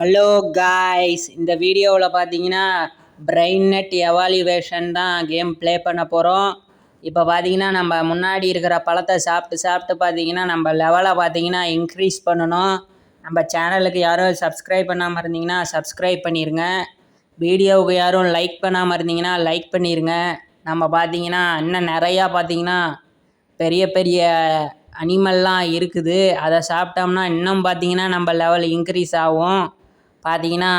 Hello guys, இந்த வீடியோவில் பார்த்தீங்கன்னா பிரெயின் நெட் எவாலுவேஷன் தான் கேம் ப்ளே பண்ண போகிறோம். இப்போ பார்த்தீங்கன்னா நம்ம முன்னாடி இருக்கிற பழத்தை சாப்பிட்டு பார்த்தீங்கன்னா நம்ம லெவலை பார்த்தீங்கன்னா இன்க்ரீஸ் பண்ணணும். நம்ம சேனலுக்கு யாரும் சப்ஸ்கிரைப் பண்ணாமல் இருந்தீங்கன்னா சப்ஸ்கிரைப் பண்ணிடுங்க. வீடியோவுக்கு யாரும் லைக் பண்ணாமல் இருந்தீங்கன்னா லைக் பண்ணிடுங்க. நம்ம பார்த்தீங்கன்னா இன்னும் நிறையா பார்த்தீங்கன்னா பெரிய பெரிய அனிமல்லாம் இருக்குது. அதை சாப்பிட்டோம்னா இன்னும் பார்த்தீங்கன்னா நம்ம லெவல் இன்க்ரீஸ் ஆகும். பார்த்தீங்கன்னா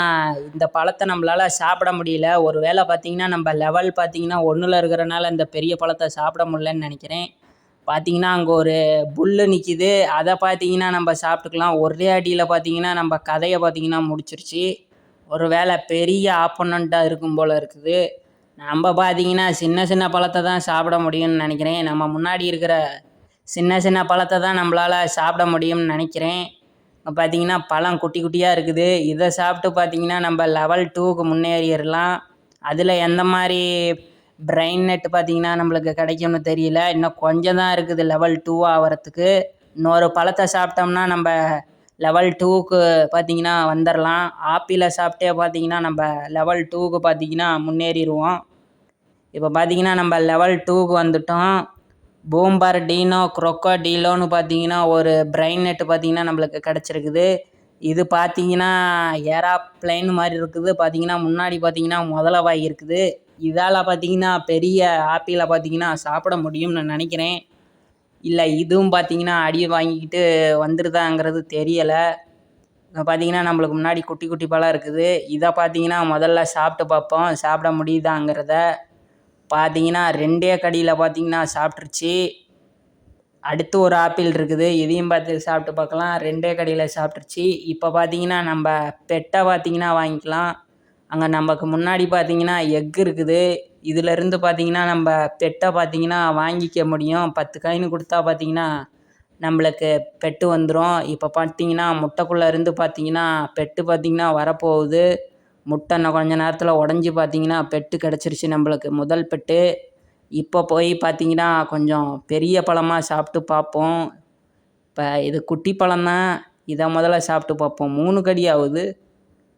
இந்த பழத்தை நம்மளால் சாப்பிட முடியல. ஒரு வேளை பார்த்தீங்கன்னா நம்ம லெவல் பார்த்தீங்கன்னா 1ல் இருக்கிறனால இந்த பெரிய பழத்தை சாப்பிட முடியலன்னு நினைக்கிறேன். பார்த்தீங்கன்னா அங்கே ஒரு புல் நிற்கிது, அதை பார்த்தீங்கன்னா நம்ம சாப்பிட்டுக்கலாம். ஒரே அடியில் பார்த்தீங்கன்னா நம்ம கதையை பார்த்தீங்கன்னா முடிச்சிருச்சு. ஒரு வேளை பெரிய ஆப்போனண்ட்டாக இருக்கும் போல் இருக்குது. நம்ம பார்த்தீங்கன்னா சின்ன சின்ன பழத்தை தான் சாப்பிட முடியும்னு நினைக்கிறேன். நம்ம முன்னாடி இருக்கிற சின்ன சின்ன பழத்தை தான் நம்மளால் சாப்பிட முடியும்னு நினைக்கிறேன். இப்போ பார்த்தீங்கன்னா பழம் குட்டி குட்டியாக இருக்குது. இதை சாப்பிட்டு பார்த்தீங்கன்னா நம்ம லெவல் 2க்கு முன்னேறிடலாம். அதில் எந்த மாதிரி பிரெயின் நெட் பார்த்தீங்கன்னா நம்மளுக்கு கிடைக்கும்னு தெரியல. இன்னும் கொஞ்சம் தான் இருக்குது லெவல் 2 ஆகிறதுக்கு. இன்னொரு பழத்தை சாப்பிட்டோம்னா நம்ம லெவல் 2க்கு பார்த்தீங்கன்னா வந்துடலாம். ஆப்பிளை சாப்பிட்டே பார்த்தீங்கன்னா நம்ம லெவல் 2க்கு பார்த்தீங்கன்னா முன்னேறிடுவோம். இப்போ பார்த்தீங்கன்னா நம்ம லெவல் 2க்கு வந்துட்டோம். பூம்பர் டீனோ க்ரொக்கோடீலோன்னு பார்த்தீங்கன்னா ஒரு பிரெயின் நெட்டு பார்த்தீங்கன்னா நம்மளுக்கு கிடச்சிருக்குது. இது பார்த்தீங்கன்னா ஏரோப்ளேன் மாதிரி இருக்குது. பார்த்தீங்கன்னா முன்னாடி பார்த்தீங்கன்னா முதல வாய் இருக்குது. இதால் பார்த்தீங்கன்னா பெரிய ஆப்பிளை பார்த்தீங்கன்னா சாப்பிட முடியும்னு நினைக்கிறேன். இல்லை இதுவும் பார்த்தீங்கன்னா அடி வாங்கிக்கிட்டு வந்துடுதாங்கிறது தெரியலை. பார்த்தீங்கன்னா நம்மளுக்கு முன்னாடி குட்டி குட்டி பழம் இருக்குது. இதை பார்த்தீங்கன்னா முதல்ல சாப்பிட்டு பார்ப்போம், சாப்பிட முடியுதாங்கிறத. பார்த்தீங்கன்னா 2 கடியில் பார்த்தீங்கன்னா சாப்பிட்ருச்சு. அடுத்து ஒரு ஆப்பிள் இருக்குது, இதையும் பார்த்து சாப்பிட்டு பார்க்கலாம். 2 கடியில் சாப்பிட்ருச்சு. இப்போ பார்த்தீங்கன்னா நம்ம பெட்டை பார்த்தீங்கன்னா வாங்கிக்கலாம். அங்கே நமக்கு முன்னாடி பார்த்தீங்கன்னா எக் இருக்குது. இதிலேருந்து பார்த்தீங்கன்னா நம்ம பெட்டை பார்த்தீங்கன்னா வாங்கிக்க முடியும். 10 காயின் கொடுத்தா பார்த்தீங்கன்னா நம்மளுக்கு பெட்டு வந்துடும். இப்போ பார்த்தீங்கன்னா முட்டைக்குள்ளே இருந்து பார்த்தீங்கன்னா பெட்டு பார்த்தீங்கன்னா வரப்போகுது. முட்டை இன்னும் கொஞ்ச நேரத்தில் உடஞ்சி பார்த்தீங்கன்னா பெட்டு கிடச்சிருச்சு நம்மளுக்கு முதல் பெட்டு. இப்போ போய் பார்த்தீங்கன்னா கொஞ்சம் பெரிய பழமாக சாப்பிட்டு பார்ப்போம். இப்போ இது குட்டி பழம்தான், இதை முதல்ல சாப்பிட்டு பார்ப்போம். 3 கடி ஆகுது.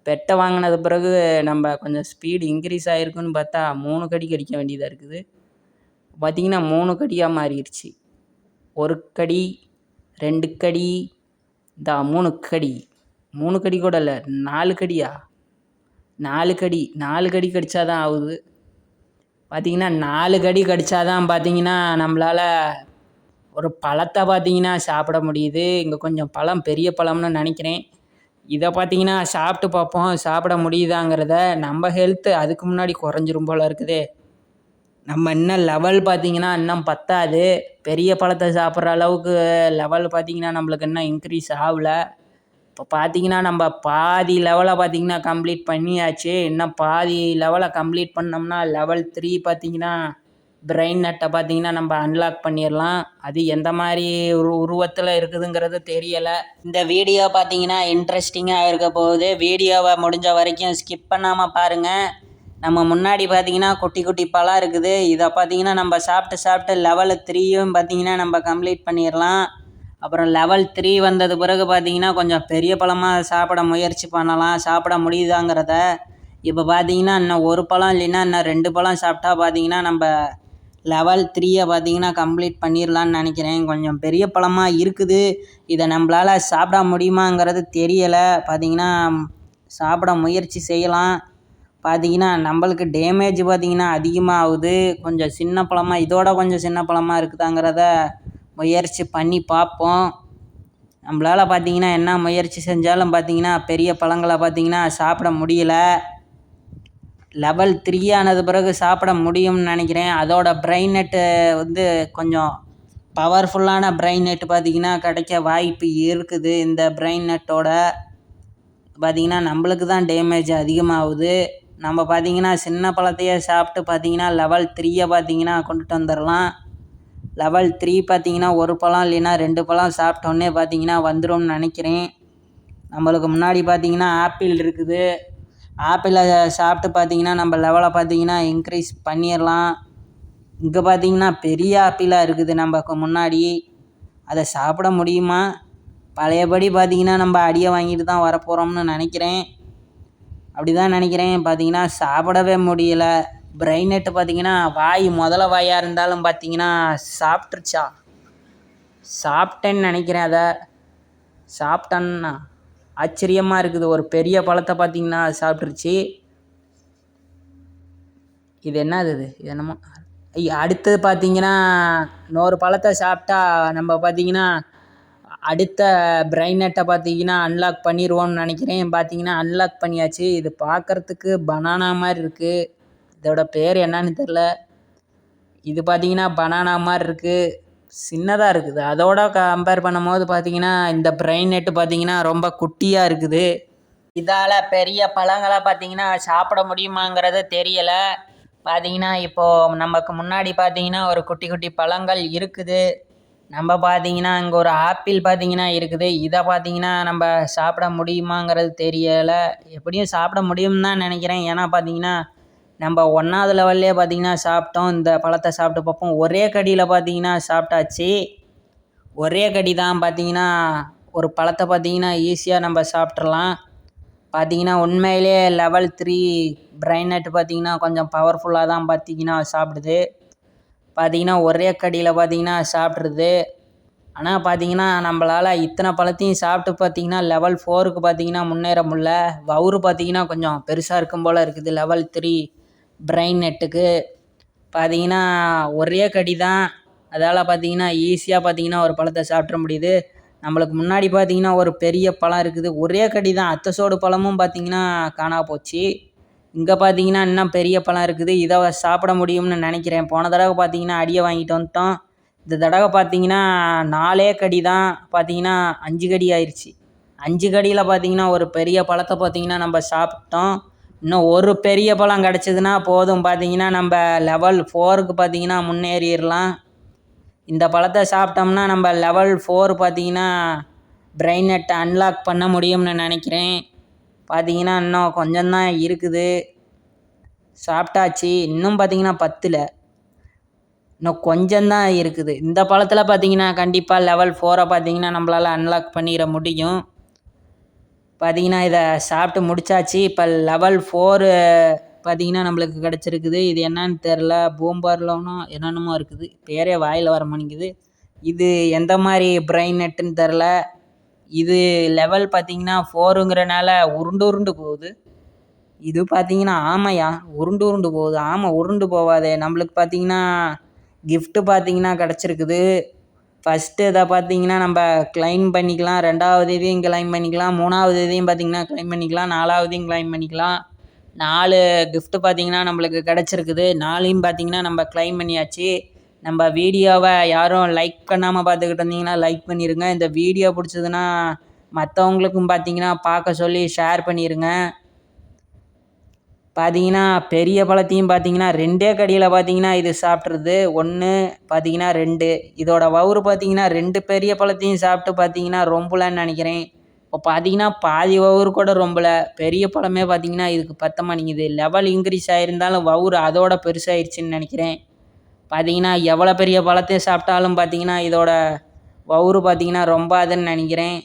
பெட்டை வாங்கினது பிறகு நம்ம கொஞ்சம் ஸ்பீடு இன்க்ரீஸ் ஆகிருக்குன்னு பார்த்தா 3 கடி கடிக்க வேண்டியதாக இருக்குது. பார்த்திங்கன்னா 3 கடியாக மாறிடுச்சு. 1 கடி, 2 கடி, 3 கடி. 3 கடி கூட இல்லை, 4 கடியா? 4 கடி. 4 கடி கடித்தா தான் ஆகுது. பார்த்திங்கன்னா 4 கடி கடித்தா தான் பார்த்திங்கன்னா நம்மளால் ஒரு பழத்தை பார்த்திங்கன்னா சாப்பிட முடியுது. இங்கே கொஞ்சம் பழம் பெரிய பழம்னு நினைக்கிறேன். இதை பார்த்திங்கன்னா சாப்பிட்டு பார்ப்போம், சாப்பிட முடியுதாங்கிறத. நம்ம ஹெல்த்து அதுக்கு முன்னாடி குறைஞ்சிரும் போல் இருக்குதே. நம்ம இன்னும் லெவல் பார்த்திங்கன்னா இன்னும் பத்தாது. பெரிய பழத்தை சாப்பிட்ற அளவுக்கு லெவல் பார்த்திங்கன்னா நம்மளுக்கு இன்னும் இன்க்ரீஸ் ஆகலை. இப்போ பார்த்தீங்கன்னா நம்ம பாதி லெவலை பார்த்தீங்கன்னா கம்ப்ளீட் பண்ணியாச்சு. இன்னும் பாதி லெவலை கம்ப்ளீட் பண்ணோம்னா லெவல் 3 பார்த்தீங்கன்னா பிரெயின் நெட்டை பார்த்தீங்கன்னா நம்ம அன்லாக் பண்ணிடலாம். அது எந்த மாதிரி உருவத்தில் இருக்குதுங்கிறது தெரியலை. இந்த வீடியோ பார்த்தீங்கன்னா இன்ட்ரெஸ்டிங்காக இருக்க போகுது. வீடியோவை முடிஞ்ச வரைக்கும் ஸ்கிப் பண்ணாமல் பாருங்கள். நம்ம முன்னாடி பார்த்தீங்கன்னா குட்டி குட்டி பழம் இருக்குது. இதை பார்த்தீங்கன்னா நம்ம சாப்பிட்டு லெவல் 3யும் பார்த்தீங்கன்னா நம்ம கம்ப்ளீட் பண்ணிடலாம். அப்புறம் லெவல் 3 வந்தது பிறகு பார்த்தீங்கன்னா கொஞ்சம் பெரிய பழமாக சாப்பிட முயற்சி பண்ணலாம், சாப்பிட முடியுதாங்கிறத. இப்போ பார்த்தீங்கன்னா இன்னும் ஒரு பழம் இல்லைன்னா இன்னும் 2 பழம் சாப்பிட்டா பார்த்தீங்கன்னா நம்ம லெவல் 3யை பார்த்தீங்கன்னா கம்ப்ளீட் பண்ணிடலான்னு நினைக்கிறேன். கொஞ்சம் பெரிய பழமாக இருக்குது. இதை நம்மளால் சாப்பிட முடியுமாங்கிறது தெரியலை. பார்த்தீங்கன்னா சாப்பிட முயற்சி செய்யலாம். பார்த்தீங்கன்னா நம்மளுக்கு டேமேஜ் பார்த்தீங்கன்னா அதிகமாக ஆகுது. கொஞ்சம் சின்ன பழமாக, இதோட கொஞ்சம் சின்ன பழமாக இருக்குதாங்கிறத முயற்சி பண்ணி பார்ப்போம். நம்மளால் பார்த்தீங்கன்னா என்ன முயற்சி செஞ்சாலும் பார்த்தீங்கன்னா பெரிய பழங்களை பார்த்தீங்கன்னா சாப்பிட முடியல. லெவல் 3 ஆனது பிறகு சாப்பிட முடியும்னு நினைக்கிறேன். அதோட பிரெயின் நெட்டு வந்து கொஞ்சம் பவர்ஃபுல்லான பிரெயின் நெட்டு பார்த்தீங்கன்னா கிடைக்க வாய்ப்பு இருக்குது. இந்த பிரெயின் நெட்டோட பார்த்தீங்கன்னா நம்மளுக்கு தான் டேமேஜ் அதிகமாகுது. நம்ம பார்த்தீங்கன்னா சின்ன பழத்தையே சாப்பிட்டு பார்த்தீங்கன்னா லெவல் 3யை பார்த்தீங்கன்னா கொண்டுட்டு வந்துடலாம். லெவல் 3 பார்த்தீங்கன்னா ஒரு பழம் இல்லைன்னா 2 பழம் சாப்பிட்டோன்னே பார்த்தீங்கன்னா வந்துடும்னு நினைக்கிறேன். நம்மளுக்கு முன்னாடி பார்த்தீங்கன்னா ஆப்பிள் இருக்குது. ஆப்பிளை சாப்பிட்டு பார்த்தீங்கன்னா நம்ம லெவலை பார்த்தீங்கன்னா இன்க்ரீஸ் பண்ணிடலாம். இங்கே பார்த்தீங்கன்னா பெரிய ஆப்பிளாக இருக்குது நமக்கு முன்னாடி. அதை சாப்பிட முடியுமா? பழையபடி பார்த்தீங்கன்னா நம்ம அடியை வாங்கிட்டு தான் வரப்போகிறோம்னு நினைக்கிறேன். அப்படி தான் நினைக்கிறேன். பார்த்தீங்கன்னா சாப்பிடவே முடியல. பிரெயின் நெட்டு பார்த்தீங்கன்னா முதல்ல வாயாக இருந்தாலும் பார்த்தீங்கன்னா சாப்பிட்ருச்சா, சாப்பிட்டேன்னு நினைக்கிறேன். அதை சாப்பிட்டேன்னா ஆச்சரியமாக இருக்குது. ஒரு பெரிய பழத்தை பார்த்தீங்கன்னா சாப்பிட்ருச்சு. இது என்னது? இது என்னமோ அடுத்தது பார்த்தீங்கன்னா இன்னொரு பழத்தை சாப்பிட்டா நம்ம பார்த்தீங்கன்னா அடுத்த பிரெயின் நெட்டை பார்த்தீங்கன்னா அன்லாக் பண்ணிடுவோம்னு நினைக்கிறேன். பார்த்தீங்கன்னா அன்லாக் பண்ணியாச்சு. இது பார்க்குறதுக்கு பனானா மாதிரி இருக்குது. இதோட பேர் என்னன்னு தெரில. இது பார்த்தீங்கன்னா பனானா மாதிரி இருக்குது, சின்னதாக இருக்குது. அதோட கம்பேர் பண்ணும்போது பார்த்தீங்கன்னா இந்த பிரெயின் நெட்டு பார்த்தீங்கன்னா ரொம்ப குட்டியாக இருக்குது. இதால் பெரிய பழங்களை பார்த்தீங்கன்னா சாப்பிட முடியுமாங்கிறது தெரியலை. பார்த்தீங்கன்னா இப்போது நமக்கு முன்னாடி பார்த்தீங்கன்னா ஒரு குட்டி குட்டி பழங்கள் இருக்குது. நம்ம பார்த்தீங்கன்னா இங்கே ஒரு ஆப்பிள் பார்த்தீங்கன்னா இருக்குது. இதை பார்த்தீங்கன்னா நம்ம சாப்பிட முடியுமாங்கிறது தெரியலை. எப்படியும் சாப்பிட முடியும்னு தான் நினைக்கிறேன். ஏன்னா பார்த்தீங்கன்னா நம்ம 1வது லெவல்லே பார்த்தீங்கன்னா சாப்பிட்டோம். இந்த பழத்தை சாப்பிட்டு பார்ப்போம். ஒரே கடியில் பார்த்தீங்கன்னா சாப்பிட்டாச்சு. ஒரே கடி தான். பார்த்தீங்கன்னா ஒரு பழத்தை பார்த்தீங்கன்னா ஈஸியாக நம்ம சாப்பிட்றலாம். பார்த்தீங்கன்னா உண்மையிலே லெவல் 3 பிரெயின் நெட் பார்த்தீங்கன்னா கொஞ்சம் பவர்ஃபுல்லாக தான் பார்த்தீங்கன்னா சாப்பிடுது. பார்த்தீங்கன்னா ஒரே கடியில் பார்த்தீங்கன்னா சாப்பிட்ருது. ஆனால் பார்த்தீங்கன்னா நம்மளால் இத்தனை பழத்தையும் சாப்பிட்டு பார்த்தீங்கன்னா லெவல் 4க்கு பார்த்தீங்கன்னா முன்னேற முடியல. வவுறு பார்த்தீங்கன்னா கொஞ்சம் பெருசாக இருக்கும் போல் இருக்குது லெவல் 3 பிரெயின் நெட்டுக்கு. பார்த்தீங்கன்னா ஒரே கடி தான். அதால் பார்த்தீங்கன்னா ஈஸியாக பார்த்தீங்கன்னா ஒரு பழத்தை சாப்பிட்ற முடியுது. நம்மளுக்கு முன்னாடி பார்த்தீங்கன்னா ஒரு பெரிய பழம் இருக்குது. ஒரே கடி தான். அத்தசோடு பழமும் பார்த்தீங்கன்னா காணா போச்சு. இங்கே பார்த்தீங்கன்னா இன்னும் பெரிய பழம் இருக்குது. இதை சாப்பிட முடியும்னு நினைக்கிறேன். போன தடவை பார்த்தீங்கன்னா அடியை வாங்கிட்டு வந்துட்டோம். இந்த தடவை பார்த்தீங்கன்னா 4 கடி தான். பார்த்தீங்கன்னா 5 கடி ஆயிடுச்சு. 5 கடியில் பார்த்தீங்கன்னா ஒரு பெரிய பழத்தை பார்த்தீங்கன்னா நம்ம சாப்பிட்டோம். இன்னும் ஒரு பெரிய பழம் கிடச்சிதுன்னா போதும். பார்த்தீங்கன்னா நம்ம லெவல் 4க்கு பார்த்தீங்கன்னா முன்னேறிடலாம். இந்த பழத்தை சாப்பிட்டோம்னா நம்ம லெவல் 4 பார்த்தீங்கன்னா பிரெயின் நெட்டை அன்லாக் பண்ண முடியும்னு நினைக்கிறேன். பார்த்தீங்கன்னா இன்னும் கொஞ்சம்தான் இருக்குது. சாப்பிட்டாச்சு. இன்னும் பார்த்தீங்கன்னா 10ல் இன்னும் கொஞ்சம்தான் இருக்குது. இந்த பழத்தில் பார்த்தீங்கன்னா கண்டிப்பாக லெவல் 4 பார்த்தீங்கன்னா நம்மளால் அன்லாக் பண்ணிட முடியும். பார்த்தீங்கன்னா இதை சாப்பிட்டு முடித்தாச்சு. இப்போ லெவல் 4 பார்த்தீங்கன்னா நம்மளுக்கு கிடச்சிருக்குது. இது என்னன்னு தெரில. பூம்பார்லோனோ என்னென்னமோ இருக்குது. பேரே வாயில் வர மாட்டேங்குது. இது எந்த மாதிரி பிரெயின் நெட்டுன்னு தெரில. இது லெவல் பார்த்தீங்கன்னா 4ங்கிறனால உருண்டு போகுது. இது பார்த்தீங்கன்னா ஆமையா உருண்டு போகுது. ஆமை உருண்டு போகாதே. நம்மளுக்கு பார்த்தீங்கன்னா கிஃப்ட்டு பார்த்தீங்கன்னா கிடச்சிருக்குது. ஃபஸ்ட்டு இதை பார்த்தீங்கன்னா நம்ம கிளைம் பண்ணிக்கலாம். 2வது இதையும் கிளைம் பண்ணிக்கலாம். 3வது இதையும் பார்த்தீங்கன்னா கிளைம் பண்ணிக்கலாம். 4வதையும் கிளைம் பண்ணிக்கலாம். 4 கிஃப்ட்டு பார்த்தீங்கன்னா நம்மளுக்கு கிடச்சிருக்குது. 4ஐயும் பார்த்தீங்கன்னா நம்ம கிளைம் பண்ணியாச்சு. நம்ம வீடியோவை யாரும் லைக் பண்ணாமல் பார்த்துக்கிட்டு இருந்தீங்கன்னா லைக் பண்ணிடுங்க. இந்த வீடியோ பிடிச்சதுன்னா மற்றவங்களுக்கும் பார்த்தீங்கன்னா பார்க்க சொல்லி ஷேர் பண்ணிடுங்க. பார்த்தீங்கன்னா பெரிய பழத்தையும் பார்த்தீங்கன்னா 2 கடியில் பார்த்தீங்கன்னா இது சாப்பிட்ருது. 1 பார்த்தீங்கன்னா 2. இதோட வவுறு பார்த்தீங்கன்னா 2 பெரிய பழத்தையும் சாப்பிட்டு பார்த்தீங்கன்னா ரொம்பலன்னு நினைக்கிறேன். இப்போ பார்த்தீங்கன்னா பாதி வவுறு கூட ரொம்பல. பெரிய பழமே பார்த்தீங்கன்னா இதுக்கு பத்த மாட்டேங்குது. லெவல் இன்க்ரீஸ் ஆகிருந்தாலும் வவுறு அதோட பெருசாகிடுச்சின்னு நினைக்கிறேன். பார்த்தீங்கன்னா எவ்வளோ பெரிய பழத்தை சாப்பிட்டாலும் பார்த்தீங்கன்னா இதோட வவுறு பார்த்தீங்கன்னா ரொம்ப அதுன்னு நினைக்கிறேன்.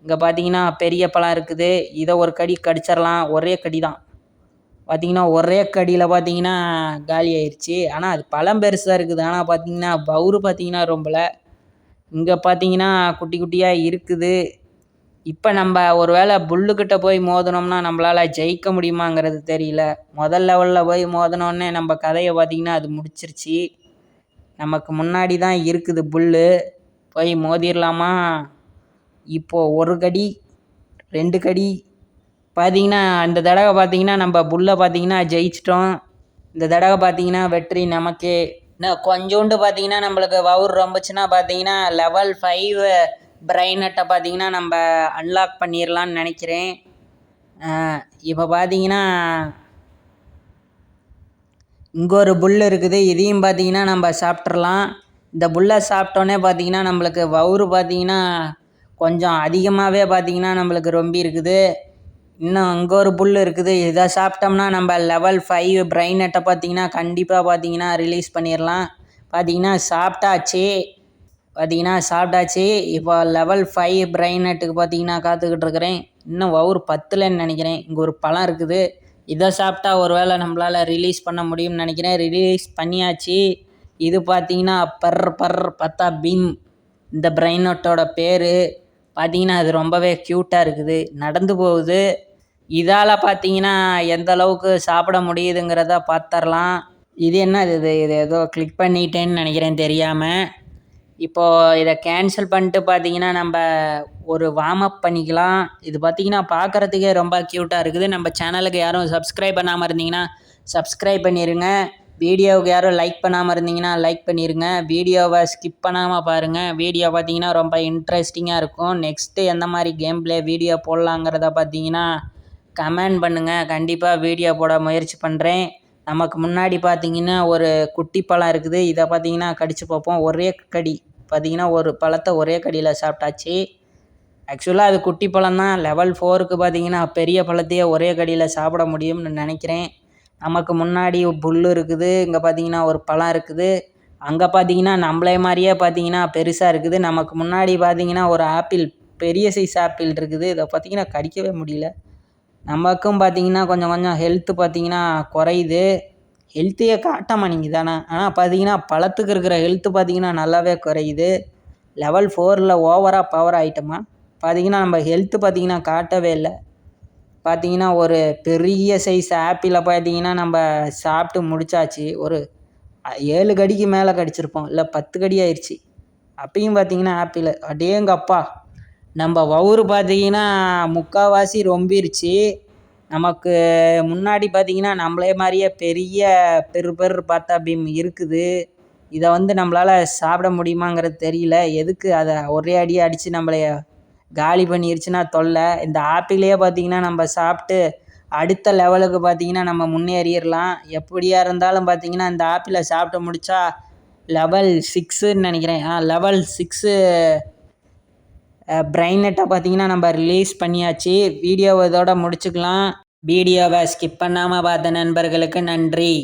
இங்கே பார்த்தீங்கன்னா பெரிய பழம் இருக்குது. இதை ஒரு கடி கடிச்சிடலாம். ஒரே கடி தான். பார்த்தீங்கன்னா ஒரே கடியில் பார்த்தீங்கன்னா காலி ஆயிடுச்சு. ஆனால் அது பழம் பெருசாக இருக்குது. ஆனால் பார்த்தீங்கன்னா வவுறு பார்த்தீங்கன்னா ரொம்பல. இங்கே பார்த்தீங்கன்னா குட்டி குட்டியாக இருக்குது. இப்போ நம்ம ஒரு வேளை புல்லுக்கிட்ட போய் மோதினோம்னா நம்மளால் ஜெயிக்க முடியுமாங்கிறது தெரியல. முதல் லெவலில் போய் மோதினோடனே நம்ம கதையை பார்த்தீங்கன்னா அது முடிச்சிருச்சு. நமக்கு முன்னாடி தான் இருக்குது புல்லு. போய் மோதிடலாமா? இப்போது 1 கடி 2 கடி பார்த்தீங்கன்னா இந்த தடவை பார்த்தீங்கன்னா நம்ம புல்லை பார்த்தீங்கன்னா ஜெயிச்சிட்டோம். இந்த தடவை பார்த்தீங்கன்னா வெற்றி நமக்கே. இன்னும் கொஞ்சோண்டு பார்த்தீங்கன்னா நம்மளுக்கு வவுறு ரொம்பச்சுன்னா பார்த்தீங்கன்னா லெவல் 5 பிரெயின் நெட்டை பார்த்தீங்கன்னா நம்ம அன்லாக் பண்ணிடலான்னு நினைக்கிறேன். இப்போ பார்த்தீங்கன்னா இங்கே ஒரு புல் இருக்குது. இதையும் பார்த்தீங்கன்னா நம்ம சாப்பிட்றலாம். இந்த புல்லை சாப்பிட்டோன்னே பார்த்தீங்கன்னா நம்மளுக்கு வவுறு பார்த்தீங்கன்னா கொஞ்சம் அதிகமாகவே பார்த்தீங்கன்னா நம்மளுக்கு ரொம்ப இருக்குது. இன்னும் இங்கே ஒரு புல் இருக்குது. இதை சாப்பிட்டோம்னா நம்ம லெவல் 5 பிரெயின் நெட்டை பார்த்தீங்கன்னா கண்டிப்பாக பார்த்தீங்கன்னா ரிலீஸ் பண்ணிடலாம். பார்த்தீங்கன்னா சாப்பிட்டாச்சு. பார்த்தீங்கன்னா சாப்பிட்டாச்சு. இப்போ லெவல் 5 பிரைன் நட்டுக்கு பார்த்தீங்கன்னா காத்துக்கிட்டு இருக்கிறேன். இன்னும் வவுறு பத்தலைன்னு நினைக்கிறேன். இங்கே ஒரு பழம் இருக்குது. இதை சாப்பிட்டா ஒரு வேளை நம்மளால் ரிலீஸ் பண்ண முடியும்னு நினைக்கிறேன். ரிலீஸ் பண்ணியாச்சு. இது பார்த்தீங்கன்னா பத்தா பீம் இந்த பிரைன் நட்டோட பேர். பார்த்தீங்கன்னா அது ரொம்பவே க்யூட்டாக இருக்குது. நடந்து போகுது. இதால் பார்த்தீங்கன்னா எந்த அளவுக்கு சாப்பிட முடியுதுங்கிறத பார்த்துடலாம். இது என்ன இது ஏதோ கிளிக் பண்ணிட்டேன்னு நினைக்கிறேன் தெரியாமல். இப்போது இதை கேன்சல் பண்ணிட்டு பார்த்தீங்கன்னா நம்ம ஒரு வார்ம் அப் பண்ணிக்கலாம். இது பார்த்தீங்கன்னா பார்க்குறதுக்கே ரொம்ப க்யூட்டாக இருக்குது. நம்ம சேனலுக்கு யாரும் சப்ஸ்கிரைப் பண்ணாமல் இருந்தீங்கன்னா சப்ஸ்கிரைப் பண்ணிடுங்க. வீடியோவுக்கு யாரும் லைக் பண்ணாமல் இருந்தீங்கன்னா லைக் பண்ணிடுங்க. வீடியோவை ஸ்கிப் பண்ணாமல் பாருங்கள். வீடியோ பார்த்தீங்கன்னா ரொம்ப இன்ட்ரெஸ்டிங்காக இருக்கும். நெக்ஸ்ட்டு எந்த மாதிரி கேம் ப்ளே வீடியோ போடலாங்கிறத பார்த்தீங்கன்னா கமெண்ட் பண்ணுங்கள். கண்டிப்பாக வீடியோ போட முயற்சி பண்ணுறேன். நமக்கு முன்னாடி பார்த்தீங்கன்னா ஒரு குட்டி பழம் இருக்குது. இதை பார்த்தீங்கன்னா கடித்து பார்ப்போம். ஒரே கடி பார்த்தீங்கன்னா ஒரு பழத்தை ஒரே கடியில் சாப்பிட்டாச்சு. ஆக்சுவலாக அது குட்டி பழம் தான். லெவல் 4க்கு பார்த்தீங்கன்னா பெரிய பழத்தையே ஒரே கடியில் சாப்பிட முடியும்னு நினைக்கிறேன். நமக்கு முன்னாடி புல் இருக்குது. இங்கே பார்த்தீங்கன்னா ஒரு பழம் இருக்குது. அங்கே பார்த்தீங்கன்னா நம்மளே மாதிரியே பார்த்தீங்கன்னா பெருசாக இருக்குது. நமக்கு முன்னாடி பார்த்தீங்கன்னா ஒரு ஆப்பிள், பெரிய சைஸ் ஆப்பிள் இருக்குது. இதை பார்த்தீங்கன்னா கடிக்கவே முடியல. நமக்கும் பார்த்தீங்கன்னா கொஞ்சம் கொஞ்சம் ஹெல்த்து பார்த்தீங்கன்னா குறையுது. ஹெல்த்தையே காட்ட மாட்டேங்குது. ஆனால் பார்த்தீங்கன்னா பழத்துக்கு இருக்கிற ஹெல்த்து பார்த்தீங்கன்னா நல்லாவே குறையுது. லெவல் 4ல் ஓவராக பவர் ஆகிட்டோமா. பார்த்தீங்கன்னா நம்ம ஹெல்த்து பார்த்தீங்கன்னா காட்டவே இல்லை. பார்த்தீங்கன்னா ஒரு பெரிய சைஸ் ஆப்பிளை பார்த்தீங்கன்னா நம்ம சாப்பிட்டு முடிச்சாச்சு. ஒரு 7 கடிக்கு மேலே கடிச்சிருப்போம், இல்லை 10 கடி ஆயிடுச்சு. அப்பயும் பார்த்தீங்கன்னா ஆப்பிள் அடேங்கப்பா. நம்ம வவுறு பார்த்தீங்கன்னா முக்கால்வாசி ரொம்பிருச்சு. நமக்கு முன்னாடி பார்த்தீங்கன்னா நம்மளே மாதிரியே பெரிய பார்த்தா பீம் இருக்குது. இதை நம்மளால் சாப்பிட முடியுமாங்கிறது தெரியல. எதுக்கு அதை ஒரே அடியை அடித்து நம்மளை காலி பண்ணிருச்சுன்னா தொல்லை. இந்த ஆப்பிளையே பார்த்தீங்கன்னா நம்ம சாப்பிட்டு அடுத்த லெவலுக்கு பார்த்தீங்கன்னா நம்ம முன்னேறிடலாம். எப்படியா இருந்தாலும் பார்த்தீங்கன்னா இந்த ஆப்பிளை சாப்பிட்டு முடித்தா லெவல் 6ன்னு நினைக்கிறேன். லெவல் 6 பிரைன் நட்டை பார்த்தீங்கன்னா நம்ம ரிலீஸ் பண்ணியாச்சு. வீடியோவை இதோட முடிச்சுக்கலாம். வீடியோவை ஸ்கிப் பண்ணாமல் பார்த்த நண்பர்களுக்கு நன்றி.